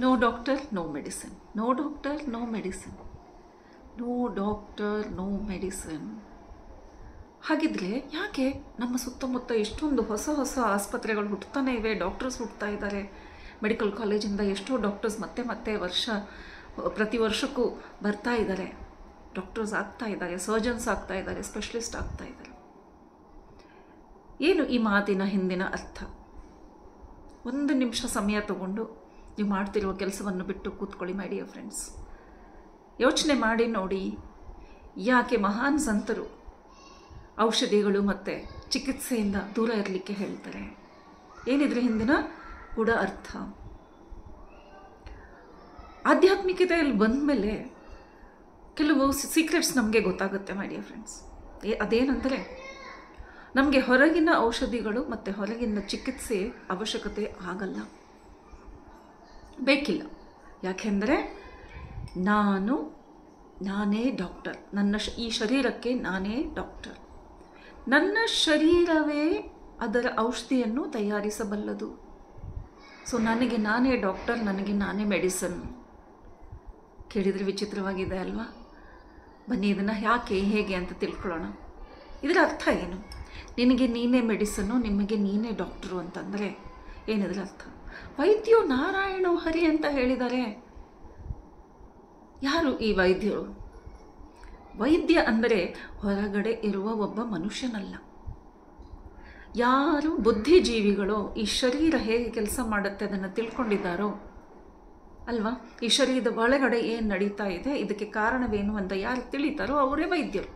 No doctor no medicine, no doctor no medicine, no doctor no medicine. ಹಾಗಿದ್ರೆ ಯಾಕೆ ನಮ್ಮ ಸುತ್ತಮುತ್ತ ಇಷ್ಟೊಂದು ಹೊಸ ಹೊಸ ಆಸ್ಪತ್ರೆಗಳು ಹುಟ್ಟುತ್ತಾನೆ ಇವೆ, ಡಾಕ್ಟರ್ಸ್ ಹುಟ್ಟುತ್ತಾ ಇದ್ದಾರೆ. ಮೆಡಿಕಲ್ ಕಾಲೇಜಿಂದ ಎಷ್ಟೋ ಡಾಕ್ಟರ್ಸ್ ಮತ್ತೆ ಪ್ರತಿ ವರ್ಷಕ್ಕೂ ಬರ್ತಾ ಇದ್ದಾರೆ, ಡಾಕ್ಟರ್ಸ್ ಆಗ್ತಾ ಇದ್ದಾರೆ, ಸರ್ಜನ್ಸ್ ಆಗ್ತಾ ಇದ್ದಾರೆ, ಸ್ಪೆಷಲಿಸ್ಟ್ ಆಗ್ತಾ ಇದ್ದಾರೆ. ಏನು ಈ ಮಾತಿನ ಹಿಂದಿನ ಅರ್ಥ? ಒಂದು ನಿಮಿಷ ಸಮಯ ತಗೊಂಡು ನೀವು ಮಾಡ್ತಿರುವ ಕೆಲಸವನ್ನು ಬಿಟ್ಟು ಕೂತ್ಕೊಳ್ಳಿ ಮೈ ಡಿಯರ್ ಫ್ರೆಂಡ್ಸ್. ಯೋಚನೆ ಮಾಡಿ ನೋಡಿ, ಯಾಕೆ ಮಹಾನ್ ಸಂತರು ಔಷಧಿಗಳು ಮತ್ತು ಚಿಕಿತ್ಸೆಯಿಂದ ದೂರ ಇರಲಿಕ್ಕೆ ಹೇಳ್ತಾರೆ? ಏನಿದ್ರೆ ಹಿಂದಿನ ಕೂಡ ಅರ್ಥ. ಆಧ್ಯಾತ್ಮಿಕತೆಯಲ್ಲಿ ಬಂದ ಮೇಲೆ ಕೆಲವು ಸೀಕ್ರೆಟ್ಸ್ ನಮಗೆ ಗೊತ್ತಾಗುತ್ತೆ ಮೈ ಡಿಯರ್ ಫ್ರೆಂಡ್ಸ್. ಅದೇನೆಂದರೆ, ನಮಗೆ ಹೊರಗಿನ ಔಷಧಿಗಳು ಮತ್ತು ಹೊರಗಿನ ಚಿಕಿತ್ಸೆ ಅವಶ್ಯಕತೆ ಆಗಲ್ಲ, ಬೇಕಿಲ್ಲ. ಯಾಕೆಂದರೆ ನಾನೇ ಡಾಕ್ಟರ್. ಈ ಶರೀರಕ್ಕೆ ನಾನೇ ಡಾಕ್ಟರ್. ನನ್ನ ಶರೀರವೇ ಅದರ ಔಷಧಿಯನ್ನು ತಯಾರಿಸಬಲ್ಲದು. ಸೊ ನನಗೆ ನಾನೇ ಡಾಕ್ಟರ್, ನನಗೆ ನಾನೇ ಮೆಡಿಸಿನ್. ಕೇಳಿದರೆ ವಿಚಿತ್ರವಾಗಿದೆ ಅಲ್ವಾ? ಬನ್ನಿ ಇದನ್ನು ಯಾಕೆ ಹೇಗೆ ಅಂತ ತಿಳ್ಕೊಳ್ಳೋಣ. ಇದರ ಅರ್ಥ ಏನು? ನಿನಗೆ ನೀನೇ ಮೆಡಿಸನ್ನು, ನಿಮಗೆ ನೀನೇ ಡಾಕ್ಟರು ಅಂತಂದರೆ ಏನಿದ್ರ ಅರ್ಥ? ವೈದ್ಯೋ ನಾರಾಯಣೋ ಹರಿ ಅಂತ ಹೇಳಿದ್ದಾರೆ. ಯಾರು ಈ ವೈದ್ಯರು? ವೈದ್ಯ ಅಂದರೆ ಹೊರಗಡೆ ಇರುವ ಒಬ್ಬ ಮನುಷ್ಯನಲ್ಲ. ಯಾರು ಬುದ್ಧಿಜೀವಿಗಳೋ, ಈ ಶರೀರ ಹೇಗೆ ಕೆಲಸ ಮಾಡುತ್ತೆ ಅದನ್ನು ತಿಳ್ಕೊಂಡಿದ್ದಾರೋ ಅಲ್ವಾ, ಈ ಶರೀರದ ಒಳಗಡೆ ಏನು ನಡೀತಾ ಇದೆ, ಇದಕ್ಕೆ ಕಾರಣವೇನು ಅಂತ ಯಾರು ತಿಳಿತಾರೋ ಅವರೇ ವೈದ್ಯರು.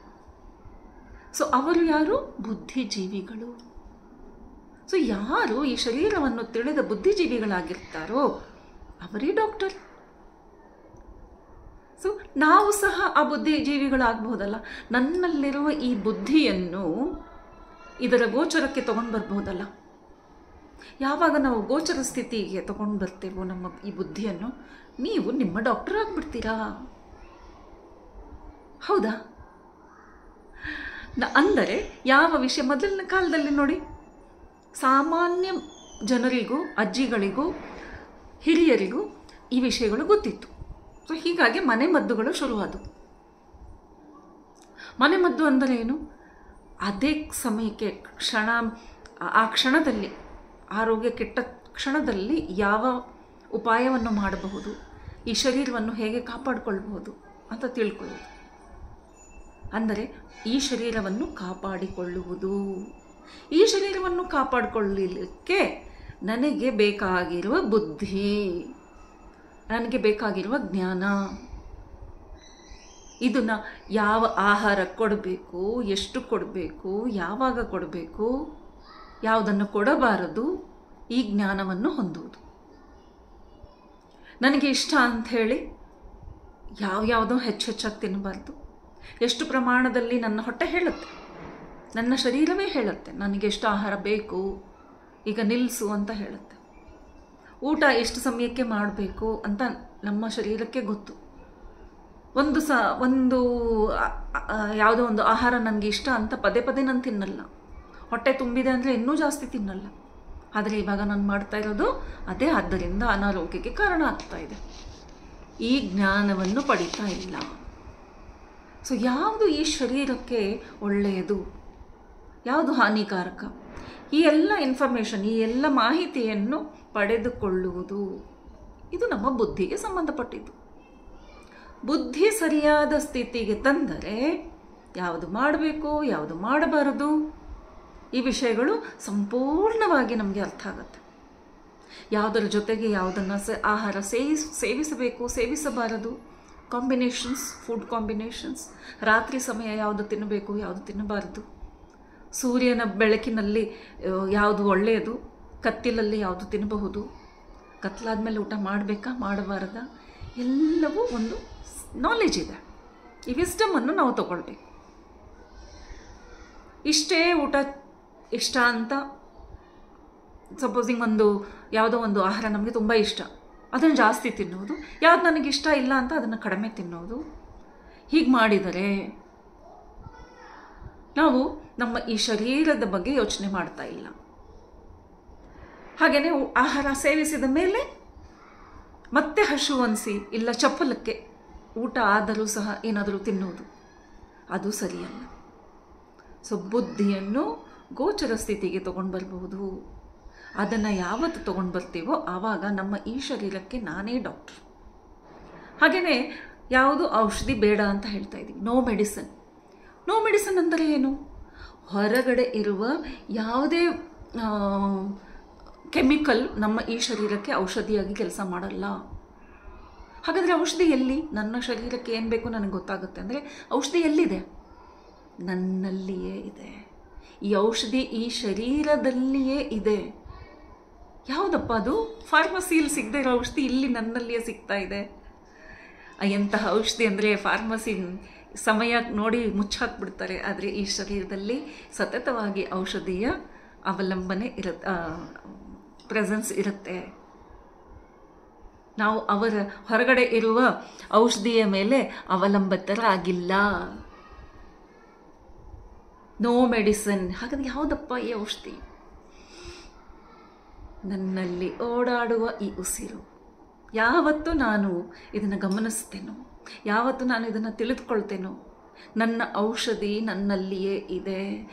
ಸೊ ಅವರು ಯಾರು? ಬುದ್ಧಿಜೀವಿಗಳು. ಸೊ ಯಾರು ಈ ಶರೀರವನ್ನು ತಿಳಿದ ಬುದ್ಧಿಜೀವಿಗಳಾಗಿರ್ತಾರೋ ಅವರೇ ಡಾಕ್ಟರ್. ಸೊ ನಾವು ಸಹ ಆ ಬುದ್ಧಿಜೀವಿಗಳಾಗಬಹುದಲ್ಲ. ನನ್ನಲ್ಲಿರುವ ಈ ಬುದ್ಧಿಯನ್ನು ಇದರ ಗೋಚರಕ್ಕೆ ತಗೊಂಡು ಬರ್ಬೋದಲ್ಲ. ಯಾವಾಗ ನಾವು ಗೋಚರ ಸ್ಥಿತಿಗೆ ತಗೊಂಡು ಬರ್ತೇವೋ ನಮ್ಮ ಈ ಬುದ್ಧಿಯನ್ನು, ನೀವು ನಿಮ್ಮ ಡಾಕ್ಟರ್ ಆಗಿಬಿಡ್ತೀರಾ. ಹೌದಾ? ಅಂದರೆ ಯಾವ ವಿಷಯ, ಮೊದಲಿನ ಕಾಲದಲ್ಲಿ ನೋಡಿ, ಸಾಮಾನ್ಯ ಜನರಿಗೂ, ಅಜ್ಜಿಗಳಿಗೂ, ಹಿರಿಯರಿಗೂ ಈ ವಿಷಯಗಳು ಗೊತ್ತಿತ್ತು. ಸೊ ಹೀಗಾಗಿ ಮನೆಮದ್ದುಗಳು ಶುರುವಾದವು. ಮನೆಮದ್ದು ಅಂದರೆ ಏನು? ಅದೇ ಸಮಯಕ್ಕೆ ಆ ಕ್ಷಣದಲ್ಲಿ, ಆರೋಗ್ಯ ಕೆಟ್ಟ ಕ್ಷಣದಲ್ಲಿ ಯಾವ ಉಪಾಯವನ್ನು ಮಾಡಬಹುದು, ಈ ಶರೀರವನ್ನು ಹೇಗೆ ಕಾಪಾಡಿಕೊಳ್ಳಬಹುದು ಅಂತ ತಿಳ್ಕೊಳ್ಳೋದು. ಅಂದರೆ ಈ ಶರೀರವನ್ನು ಕಾಪಾಡಿಕೊಳ್ಳುವುದು. ಈ ಶರೀರವನ್ನು ಕಾಪಾಡಿಕೊಳ್ಳಲಿಕ್ಕೆ ನನಗೆ ಬೇಕಾಗಿರುವ ಬುದ್ಧಿ, ನನಗೆ ಬೇಕಾಗಿರುವ ಜ್ಞಾನ, ಇದನ್ನು ಯಾವ ಆಹಾರ ಕೊಡಬೇಕು, ಎಷ್ಟು ಕೊಡಬೇಕು, ಯಾವಾಗ ಕೊಡಬೇಕು, ಯಾವುದನ್ನು ಕೊಡಬಾರದು, ಈ ಜ್ಞಾನವನ್ನು ಹೊಂದುವುದು. ನನಗೆ ಇಷ್ಟ ಅಂಥೇಳಿ ಯಾವುದೋ ಹೆಚ್ಚಾಗಿ ತಿನ್ನಬಾರ್ದು. ಎಷ್ಟು ಪ್ರಮಾಣದಲ್ಲಿ ನನ್ನ ಹೊಟ್ಟೆ ಹೇಳುತ್ತೆ, ನನ್ನ ಶರೀರವೇ ಹೇಳುತ್ತೆ ನನಗೆ ಎಷ್ಟು ಆಹಾರ ಬೇಕು, ಈಗ ನಿಲ್ಲಿಸು ಅಂತ ಹೇಳುತ್ತೆ. ಊಟ ಎಷ್ಟು ಸಮಯಕ್ಕೆ ಮಾಡಬೇಕು ಅಂತ ನಮ್ಮ ಶರೀರಕ್ಕೆ ಗೊತ್ತು. ಒಂದು ಯಾವುದೋ ಒಂದು ಆಹಾರ ನನಗೆ ಇಷ್ಟ ಅಂತ ಪದೇ ನಾನು ತಿನ್ನಲ್ಲ. ಹೊಟ್ಟೆ ತುಂಬಿದೆ ಅಂದರೆ ಇನ್ನೂ ಜಾಸ್ತಿ ತಿನ್ನಲ್ಲ. ಆದರೆ ಇವಾಗ ನಾನು ಮಾಡ್ತಾ ಇರೋದು ಅದೇ. ಆದ್ದರಿಂದ ಅನಾರೋಗ್ಯಕ್ಕೆ ಕಾರಣ ಆಗ್ತಾ ಇದೆ. ಈ ಜ್ಞಾನವನ್ನು ಪಡಿತಾ ಇಲ್ಲ. ಸೊ ಯಾವುದು ಈ ಶರೀರಕ್ಕೆ ಒಳ್ಳೆಯದು, ಯಾವುದು ಹಾನಿಕಾರಕ, ಈ ಎಲ್ಲ ಇನ್ಫಾರ್ಮೇಷನ್, ಈ ಎಲ್ಲ ಮಾಹಿತಿಯನ್ನು ಪಡೆದುಕೊಳ್ಳುವುದು, ಇದು ನಮ್ಮ ಬುದ್ಧಿಗೆ ಸಂಬಂಧಪಟ್ಟಿದ್ದು. ಬುದ್ಧಿ ಸರಿಯಾದ ಸ್ಥಿತಿಗೆ ತಂದರೆ ಯಾವುದು ಮಾಡಬೇಕು, ಯಾವುದು ಮಾಡಬಾರದು, ಈ ವಿಷಯಗಳು ಸಂಪೂರ್ಣವಾಗಿ ನಮಗೆ ಅರ್ಥ ಆಗುತ್ತೆ. ಯಾವುದರ ಜೊತೆಗೆ ಯಾವುದನ್ನು ಆಹಾರ ಸೇವಿಸಬೇಕು, ಸೇವಿಸಬಾರದು, ಕಾಂಬಿನೇಷನ್ಸ್, ಫುಡ್ ಕಾಂಬಿನೇಷನ್ಸ್, ರಾತ್ರಿ ಸಮಯ ಯಾವುದು ತಿನ್ನಬೇಕು, ಯಾವುದು ತಿನ್ನಬಾರದು, ಸೂರ್ಯನ ಬೆಳಕಿನಲ್ಲಿ ಯಾವುದು ಒಳ್ಳೆಯದು, ಕತ್ತಿಲಲ್ಲಿ ಯಾವುದು ತಿನ್ನಬಹುದು, ಕತ್ಲಾದ ಮೇಲೆ ಊಟ ಮಾಡಬೇಕಾ ಮಾಡಬಾರದಾ, ಎಲ್ಲವೂ ಒಂದು ನಾಲೆಜ್ ಇದೆ. ಈ ವಿಸ್ಡಮನ್ನು ನಾವು ತಗೊಳ್ಬೇಕು. ಇಷ್ಟೇ ಊಟ ಇಷ್ಟ ಅಂತ, ಸಪೋಸಿಂಗ್ ಯಾವುದೋ ಒಂದು ಆಹಾರ ನಮಗೆ ತುಂಬ ಇಷ್ಟ, ಅದನ್ನು ಜಾಸ್ತಿ ತಿನ್ನೋದು, ಯಾವುದು ನನಗಿಷ್ಟ ಇಲ್ಲ ಅಂತ ಅದನ್ನು ಕಡಿಮೆ ತಿನ್ನೋದು, ಹೀಗೆ ಮಾಡಿದರೆ ನಾವು ನಮ್ಮ ಈ ಶರೀರದ ಬಗ್ಗೆ ಯೋಚನೆ ಮಾಡ್ತಾ ಇಲ್ಲ. ಹಾಗೆಯೇ ಆಹಾರ ಸೇವಿಸಿದ ಮೇಲೆ ಮತ್ತೆ ಹಸಿವನ್ಸಿ ಇಲ್ಲ ಚಪ್ಪಲಕ್ಕೆ ಊಟ ಆದರೂ ಸಹ ಏನಾದರೂ ತಿನ್ನುವುದು, ಅದು ಸರಿಯಲ್ಲ. ಸೊ ಬುದ್ಧಿಯನ್ನು ಗೋಚರ ಸ್ಥಿತಿಗೆ ತೊಗೊಂಡು ಬರಬಹುದು. ಅದನ್ನು ಯಾವತ್ತು ತೊಗೊಂಡು ಬರ್ತೀವೋ ಆವಾಗ ನಮ್ಮ ಈ ಶರೀರಕ್ಕೆ ನಾನೇ ಡಾಕ್ಟ್ರು. ಹಾಗೆಯೇ ಯಾವುದು ಔಷಧಿ ಬೇಡ ಅಂತ ಹೇಳ್ತಾ ಇದ್ದೀವಿ. No medicine. ನೋ ಮೆಡಿಸನ್ ಅಂದರೆ ಏನು? ಹೊರಗಡೆ ಇರುವ ಯಾವುದೇ ಕೆಮಿಕಲ್ ನಮ್ಮ ಈ ಶರೀರಕ್ಕೆ ಔಷಧಿಯಾಗಿ ಕೆಲಸ ಮಾಡಲ್ಲ. ಹಾಗಾದರೆ ಔಷಧಿ ಎಲ್ಲಿ? ನನ್ನ ಶರೀರಕ್ಕೆ ಏನು ಬೇಕು ನನಗೆ ಗೊತ್ತಾಗುತ್ತೆ ಅಂದರೆ ಔಷಧಿ ಎಲ್ಲಿದೆ? ನನ್ನಲ್ಲಿಯೇ ಇದೆ. ಈ ಔಷಧಿ ಈ ಶರೀರದಲ್ಲಿಯೇ ಇದೆ. ಯಾವುದಪ್ಪ ಅದು? ಫಾರ್ಮಸಿಯಲ್ಲಿ ಸಿಗದೇ ಇರೋ ಔಷಧಿ ಇಲ್ಲಿ ನನ್ನಲ್ಲಿಯೇ ಸಿಗ್ತಾ ಇದೆ. ಎಂತಹ ಔಷಧಿ ಅಂದರೆ ಫಾರ್ಮಸಿ ಸಮಯ ನೋಡಿ ಮುಚ್ಚಾಕ್ಬಿಡ್ತಾರೆ. ಆದರೆ ಈ ಶರೀರದಲ್ಲಿ ಸತತವಾಗಿ ಔಷಧಿಯ ಅವಲಂಬನೆ ಪ್ರೆಸೆನ್ಸ್ ಇರುತ್ತೆ. ನಾವು ಅವರ ಹೊರಗಡೆ ಇರುವ ಔಷಧಿಯ ಮೇಲೆ ಅವಲಂಬಿತರಾಗಿಲ್ಲ. No medicine. ಹಾಗಾದ್ರೆ ಯಾವುದಪ್ಪ ಈ ಔಷಧಿ? ನನ್ನಲ್ಲಿ ಓಡಾಡುವ ಈ ಉಸಿರು. ಯಾವತ್ತು ನಾನು ಇದನ್ನು ಗಮನಿಸ್ತೇನೋ, ಯಾವತ್ತು ನಾನು ಇದನ್ನು ತಿಳಿದುಕೊಳ್ತೇನೋ, ನನ್ನ ಔಷಧಿ ನನ್ನಲ್ಲಿಯೇ ಇದೆ,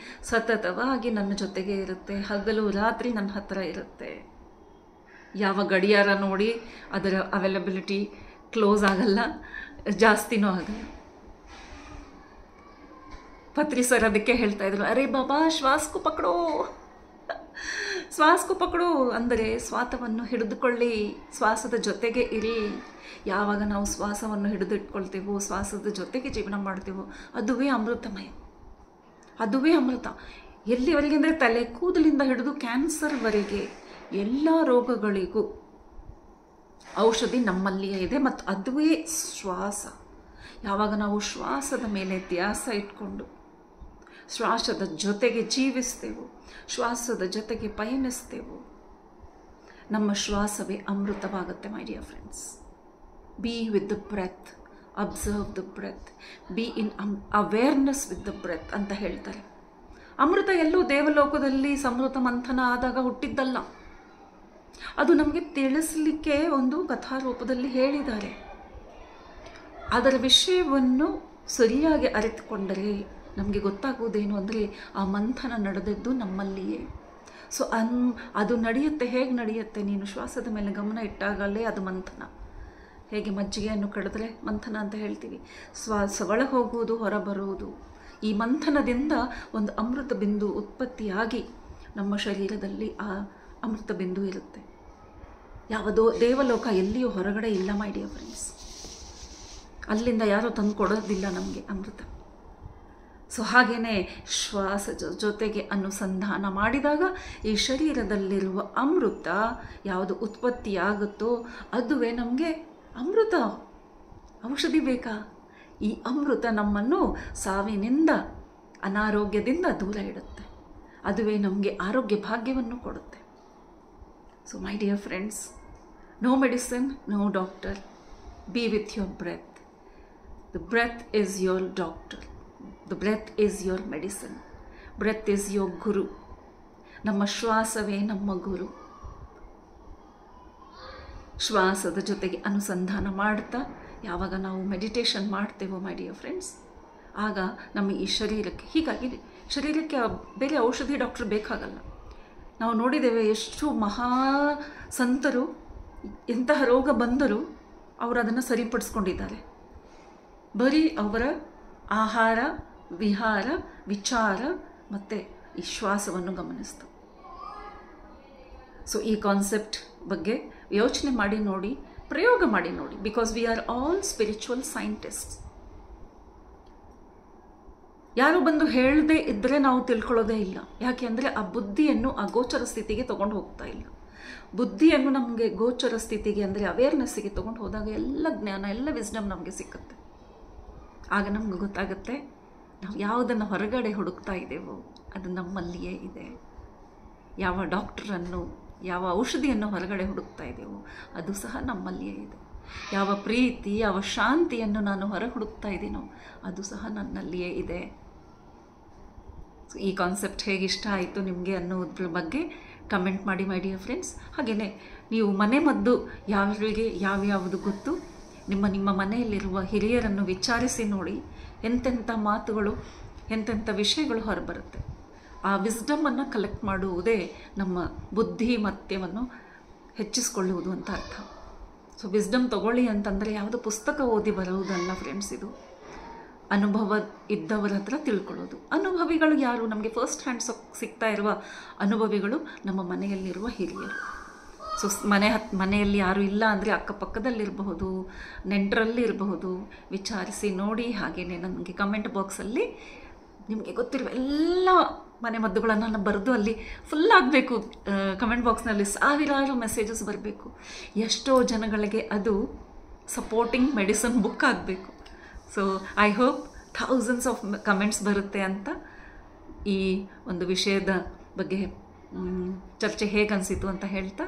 ಸತತವಾಗಿ ನನ್ನ ಜೊತೆಗೆ ಇರುತ್ತೆ, ಹಗಲು ರಾತ್ರಿ ನನ್ನ ಹತ್ತಿರ ಇರುತ್ತೆ. ಯಾವ ಗಡಿಯಾರ ನೋಡಿ ಅದರ ಅವೈಲಬಿಲಿಟಿ ಕ್ಲೋಸ್ ಆಗಲ್ಲ, ಜಾಸ್ತಿನೂ ಆಗಲ್ಲ. ಪತ್ರಿ ಸರ್ ಅದಕ್ಕೆ ಹೇಳ್ತಾ ಇದ್ರು, ಅರೆ ಬಾಬಾ ಶ್ವಾಸಕ್ಕೂ ಪಕಡೋ, ಶ್ವಾಸಕ್ಕೂ ಪಕಡು ಅಂದರೆ ಶ್ವಾಸವನ್ನು ಹಿಡಿದುಕೊಳ್ಳಿ, ಶ್ವಾಸದ ಜೊತೆಗೆ ಇರಿ. ಯಾವಾಗ ನಾವು ಶ್ವಾಸವನ್ನು ಹಿಡಿದಿಟ್ಕೊಳ್ತೇವೋ, ಶ್ವಾಸದ ಜೊತೆಗೆ ಜೀವನ ಮಾಡ್ತೇವೋ, ಅದುವೇ ಅಮೃತಮಯ, ಅದುವೇ ಅಮೃತ. ಎಲ್ಲಿವರೆಗೆ ಅಂದರೆ ತಲೆ ಕೂದಲಿಂದ ಹಿಡಿದು ಕ್ಯಾನ್ಸರ್ವರೆಗೆ ಎಲ್ಲ ರೋಗಗಳಿಗೂ ಔಷಧಿ ನಮ್ಮಲ್ಲಿಯೇ ಇದೆ. ಮತ್ತು ಅದುವೇ ಶ್ವಾಸ. ಯಾವಾಗ ನಾವು ಶ್ವಾಸದ ಮೇಲೆ ಧ್ಯಾಸ ಇಟ್ಕೊಂಡು ಶ್ವಾಸದ ಜೊತೆಗೆ ಜೀವಿಸ್ತೇವೋ, ಶ್ವಾಸದ ಜೊತೆಗೆ ಪಯಣಿಸ್ತೇವೋ, ನಮ್ಮ ಶ್ವಾಸವೇ ಅಮೃತವಾಗುತ್ತೆ. My dear friends, be with the breath, observe the breath, be in awareness with the breath ಅಂತ ಹೇಳ್ತಾರೆ. ಅಮೃತ ಎಲ್ಲೂ ದೇವಲೋಕದಲ್ಲಿ ಸಮೃತ ಮಂಥನ ಆದಾಗ ಹುಟ್ಟಿದ್ದಲ್ಲ. ಅದು ನಮಗೆ ತಿಳಿಸಲಿಕ್ಕೆ ಒಂದು ಕಥಾರೂಪದಲ್ಲಿ ಹೇಳಿದ್ದಾರೆ. ಅದರ ವಿಷಯವನ್ನು ಸರಿಯಾಗಿ ಅರಿತುಕೊಂಡರೆ ನಮಗೆ ಗೊತ್ತಾಗುವುದೇನು ಅಂದರೆ ಆ ಮಂಥನ ನಡೆದದ್ದು ನಮ್ಮಲ್ಲಿಯೇ. ಸೊ ಅದು ನಡೆಯುತ್ತೆ. ಹೇಗೆ ನಡೆಯುತ್ತೆ? ನೀನು ಶ್ವಾಸದ ಮೇಲೆ ಗಮನ ಇಟ್ಟಾಗಲೇ ಅದು ಮಂಥನ. ಹೇಗೆ ಮಜ್ಜಿಗೆಯನ್ನು ಕಡಿದ್ರೆ ಮಂಥನ ಅಂತ ಹೇಳ್ತೀವಿ. ಶ್ವಾಸ ಒಳ ಹೋಗುವುದು, ಹೊರ ಬರುವುದು. ಈ ಮಂಥನದಿಂದ ಒಂದು ಅಮೃತ ಬಿಂದು ಉತ್ಪತ್ತಿಯಾಗಿ ನಮ್ಮ ಶರೀರದಲ್ಲಿ ಆ ಅಮೃತ ಬಿಂದು ಇರುತ್ತೆ. ಯಾವುದೋ ದೇವಲೋಕ ಎಲ್ಲಿಯೂ ಹೊರಗಡೆ ಇಲ್ಲ ಮೈ ಡಿಯರ್ ಫ್ರೆಂಡ್ಸ್. ಅಲ್ಲಿಂದ ಯಾರೂ ತಂದು ಕೊಡೋದಿಲ್ಲ ನಮಗೆ ಅಮೃತ. ಸೊ ಹಾಗೆಯೇ ಶ್ವಾಸ ಜೊತೆಗೆ ಅನುಸಂಧಾನ ಮಾಡಿದಾಗ ಈ ಶರೀರದಲ್ಲಿರುವ ಅಮೃತ ಯಾವುದು ಉತ್ಪತ್ತಿಯಾಗುತ್ತೋ ಅದುವೇ ನಮಗೆ ಅಮೃತ. ಔಷಧಿ ಬೇಕಾ? ಈ ಅಮೃತ ನಮ್ಮನ್ನು ಸಾವಿನಿಂದ, ಅನಾರೋಗ್ಯದಿಂದ ದೂರ ಇಡುತ್ತೆ. ಅದುವೇ ನಮಗೆ ಆರೋಗ್ಯ ಭಾಗ್ಯವನ್ನು ಕೊಡುತ್ತೆ. So my dear friends, no medicine, no doctor. Be with your breath. The breath is your doctor. The breath is your medicine. Breath is your guru. ನಮ್ಮ ಶ್ವಾಸವೇ ನಮ್ಮ ಗುರು. ಶ್ವಾಸದ ಜೊತೆಗೆ ಅನುಸಂಧಾನ ಮಾಡ್ತಾ ಯಾವಾಗ ನಾವು ಮೆಡಿಟೇಷನ್ ಮಾಡ್ತೇವೋ ಮೈ ಡಿಯರ್ ಫ್ರೆಂಡ್ಸ್, ಆಗ ನಮ್ಮ ಈ ಶರೀರಕ್ಕೆ, ಹೀಗಾಗಿ ಶರೀರಕ್ಕೆ ಬೇರೆ ಔಷಧಿ ಡಾಕ್ಟ್ರ್ ಬೇಕಾಗಲ್ಲ. ನಾವು ನೋಡಿದ್ದೇವೆ ಎಷ್ಟು ಮಹಾ ಸಂತರು ಎಂತಹ ರೋಗ ಬಂದರೂ ಅವರು ಅದನ್ನು ಸರಿಪಡಿಸ್ಕೊಂಡಿದ್ದಾರೆ. ಬರೀ ಅವರ ಆಹಾರ, ವಿಹಾರ, ವಿಚಾರ ಮತ್ತು ಈ ಶ್ವಾಸವನ್ನು ಗಮನಿಸ್ತು. ಸೊ ಈ ಕಾನ್ಸೆಪ್ಟ್ ಬಗ್ಗೆ ಯೋಚನೆ ಮಾಡಿ ನೋಡಿ, ಪ್ರಯೋಗ ಮಾಡಿ ನೋಡಿ. Because we are all spiritual scientists. ಯಾರು ಬಂದು ಹೇಳದೇ ಇದ್ದರೆ ನಾವು ತಿಳ್ಕೊಳ್ಳೋದೇ ಇಲ್ಲ. ಯಾಕೆ ಅಂದರೆ ಆ ಬುದ್ಧಿಯನ್ನು ಆ ಗೋಚರ ಸ್ಥಿತಿಗೆ ತೊಗೊಂಡು ಹೋಗ್ತಾ ಇಲ್ಲ. ಬುದ್ಧಿಯನ್ನು ನಮಗೆ ಗೋಚರ ಸ್ಥಿತಿಗೆ ಅಂದರೆ ಅವೇರ್ನೆಸ್ಸಿಗೆ ತೊಗೊಂಡು ಹೋದಾಗ ಎಲ್ಲ ಜ್ಞಾನ, ಎಲ್ಲ ವಿಸ್ಡಮ್ ನಮಗೆ ಸಿಕ್ಕುತ್ತೆ. ಆಗ ನಮ್ಗೆ ಗೊತ್ತಾಗುತ್ತೆ ನಾವು ಯಾವುದನ್ನು ಹೊರಗಡೆ ಹುಡುಕ್ತಾ ಇದ್ದೇವೋ ಅದು ನಮ್ಮಲ್ಲಿಯೇ ಇದೆ. ಯಾವ ಡಾಕ್ಟ್ರನ್ನು, ಯಾವ ಔಷಧಿಯನ್ನು ಹೊರಗಡೆ ಹುಡುಕ್ತಾ ಇದ್ದೇವೋ ಅದು ಸಹ ನಮ್ಮಲ್ಲಿಯೇ ಇದೆ. ಯಾವ ಪ್ರೀತಿ, ಯಾವ ಶಾಂತಿಯನ್ನು ನಾನು ಹೊರ ಹುಡುಕ್ತಾ ಇದ್ದೀನೋ ಅದು ಸಹ ನನ್ನಲ್ಲಿಯೇ ಇದೆ. ಈ ಕಾನ್ಸೆಪ್ಟ್ ಹೇಗೆ ಇಷ್ಟ ಆಯಿತು ನಿಮಗೆ ಅನ್ನೋದ್ರ ಬಗ್ಗೆ ಕಮೆಂಟ್ ಮಾಡಿ ಮೈ ಡಿಯರ್ ಫ್ರೆಂಡ್ಸ್. ಹಾಗೆಯೇ ನೀವು ಮನೆ ಮದ್ದು ಯಾರಿಗೆ ಯಾವ್ಯಾವುದು ಗೊತ್ತು, ನಿಮ್ಮ ಮನೆಯಲ್ಲಿರುವ ಹಿರಿಯರನ್ನು ವಿಚಾರಿಸಿ ನೋಡಿ. ಎಂತೆಂಥ ಮಾತುಗಳು, ಎಂತೆಂಥ ವಿಷಯಗಳು ಹೊರಬರುತ್ತೆ. ಆ ವಿಸ್ಡಮನ್ನು ಕಲೆಕ್ಟ್ ಮಾಡುವುದೇ ನಮ್ಮ ಬುದ್ಧಿಮತ್ಯವನ್ನು ಹೆಚ್ಚಿಸ್ಕೊಳ್ಳುವುದು ಅಂತ ಅರ್ಥ. ಸೊ ವಿಸ್ಡಮ್ ತಗೊಳ್ಳಿ ಅಂತಂದರೆ ಯಾವುದು ಪುಸ್ತಕ ಓದಿ ಬರುವುದಲ್ಲ ಫ್ರೆಂಡ್ಸ್, ಇದು ಅನುಭವ ಇದ್ದವರ ಹತ್ರ ತಿಳ್ಕೊಳ್ಳೋದು. ಅನುಭವಿಗಳು ಯಾರು? ನಮಗೆ ಫಸ್ಟ್ ಹ್ಯಾಂಡ್ ಸಿಗ್ತಾ ಇರುವ ಅನುಭವಿಗಳು ನಮ್ಮ ಮನೆಯಲ್ಲಿರುವ ಹಿರಿಯರು. ಸೊ ಮನೆಯಲ್ಲಿ ಯಾರು ಇಲ್ಲ ಅಂದರೆ ಅಕ್ಕಪಕ್ಕದಲ್ಲಿರಬಹುದು, ನೆಂಟರಲ್ಲಿ ಇರಬಹುದು, ವಿಚಾರಿಸಿ ನೋಡಿ. ಹಾಗೆಯೇ ನನಗೆ ಕಮೆಂಟ್ ಬಾಕ್ಸಲ್ಲಿ ನಿಮಗೆ ಗೊತ್ತಿರುವ ಎಲ್ಲ ಮನೆ ಮದ್ದುಗಳನ್ನು ಬರೆದು ಅಲ್ಲಿ ಫುಲ್ ಆಗಬೇಕು. ಕಮೆಂಟ್ ಬಾಕ್ಸ್ನಲ್ಲಿ ಸಾವಿರಾರು ಮೆಸೇಜಸ್ ಬರಬೇಕು. ಎಷ್ಟೋ ಜನಗಳಿಗೆ ಅದು ಸಪೋರ್ಟಿಂಗ್ ಮೆಡಿಸಿನ್ ಬುಕ್ ಆಗಬೇಕು. So I hope thousands of comments ಬರುತ್ತೆ ಅಂತ ಈ ಒಂದು ವಿಷಯದ ಬಗ್ಗೆ ಚರ್ಚೆ ಹೇಗೆ ಅನಿಸಿತು ಅಂತ ಹೇಳ್ತಾ,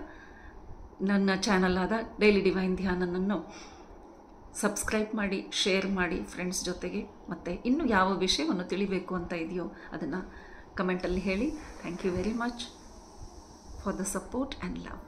ನನ್ನ ಚಾನಲ್ ಆದ ಡೈಲಿ ಡಿವೈನ್ ಧ್ಯಾನನನ್ನು ಸಬ್ಸ್ಕ್ರೈಬ್ ಮಾಡಿ, ಶೇರ್ ಮಾಡಿ ಫ್ರೆಂಡ್ಸ್ ಜೊತೆಗೆ. ಮತ್ತು ಇನ್ನೂ ಯಾವ ವಿಷಯವನ್ನು ತಿಳಿಬೇಕು ಅಂತ ಇದೆಯೋ ಅದನ್ನು ಕಮೆಂಟಲ್ಲಿ ಹೇಳಿ. Thank you very much for the support and love.